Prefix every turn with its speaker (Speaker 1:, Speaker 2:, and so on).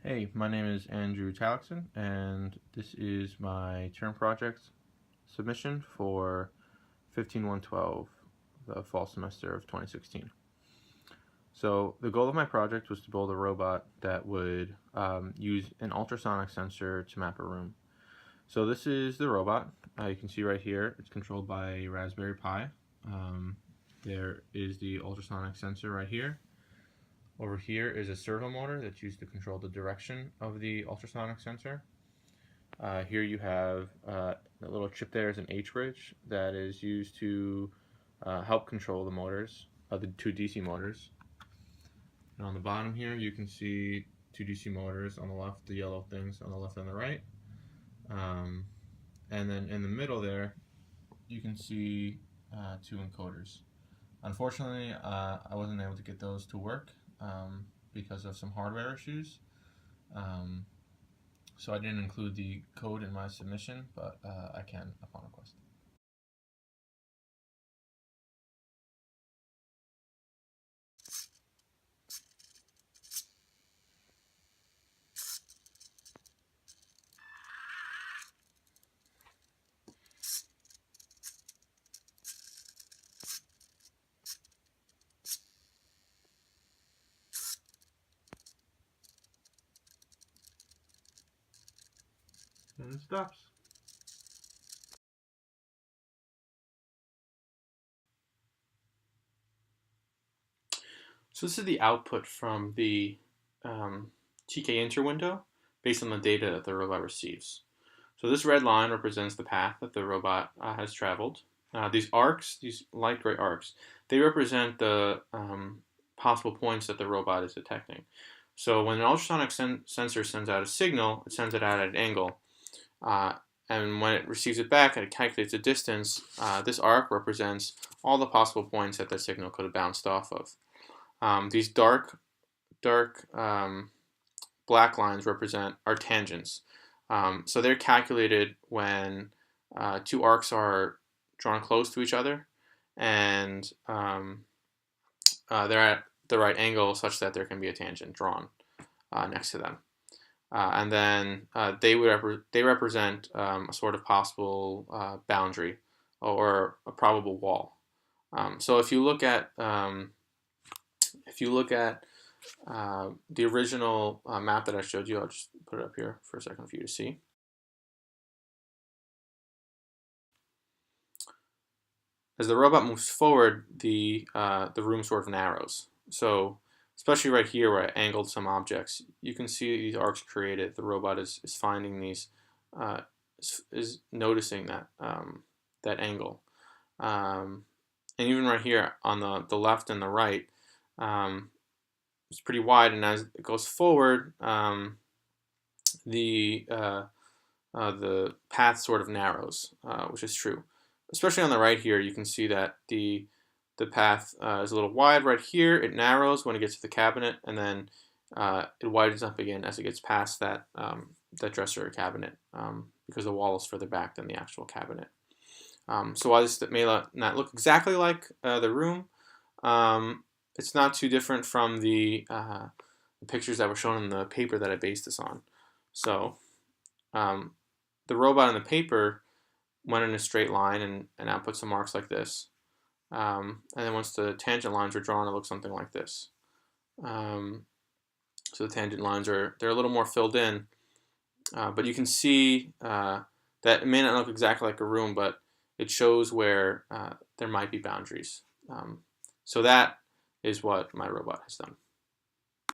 Speaker 1: Hey, my name is Andrew Tallaksen, and this is my term project submission for 15112, the fall semester of 2016. So the goal of my project was to build a robot that would use an ultrasonic sensor to map a room. So this is the robot. You can see right here, it's controlled by a Raspberry Pi. There is the ultrasonic sensor right here. Over here is a servo motor that's used to control the direction of the ultrasonic sensor. Here you have that little chip there is an H-bridge that is used to help control the motors, the two DC motors. And on the bottom here you can see two DC motors on the left, the yellow things on the left and the right. And then in the middle there you can see two encoders. Unfortunately, I wasn't able to get those to work because of some hardware issues. So I didn't include the code in my submission, but I can upon request. And it stops.
Speaker 2: So this is the output from the TK inter window based on the data that the robot receives. So this red line represents the path that the robot has traveled. These arcs, these light gray arcs, they represent the possible points that the robot is detecting. So when an ultrasonic sensor sends out a signal, it sends it out at an angle. And when it receives it back and it calculates the distance, this arc represents all the possible points that the signal could have bounced off of. These dark black lines represent our tangents. So they're calculated when two arcs are drawn close to each other and they're at the right angle such that there can be a tangent drawn next to them. And then they represent a sort of possible boundary or a probable wall. So if you look at the original map that I showed you, I'll just put it up here for a second for you to see. As the robot moves forward, the room sort of narrows. So especially right here where I angled some objects, you can see these arcs created. The robot is finding these, is noticing that that angle. And even right here on the left and the right, it's pretty wide, and as it goes forward, the path sort of narrows, which is true. Especially on the right here, you can see that the path is a little wide right here. It narrows when it gets to the cabinet, and then it widens up again as it gets past that dresser or cabinet because the wall is further back than the actual cabinet. So while this may not look exactly like the room, it's not too different from the pictures that were shown in the paper that I based this on. So the robot in the paper went in a straight line and output some marks like this. And then once the tangent lines are drawn, it looks something like this. So the tangent lines they're a little more filled in, but you can see that it may not look exactly like a room, but it shows where there might be boundaries. So that is what my robot has done.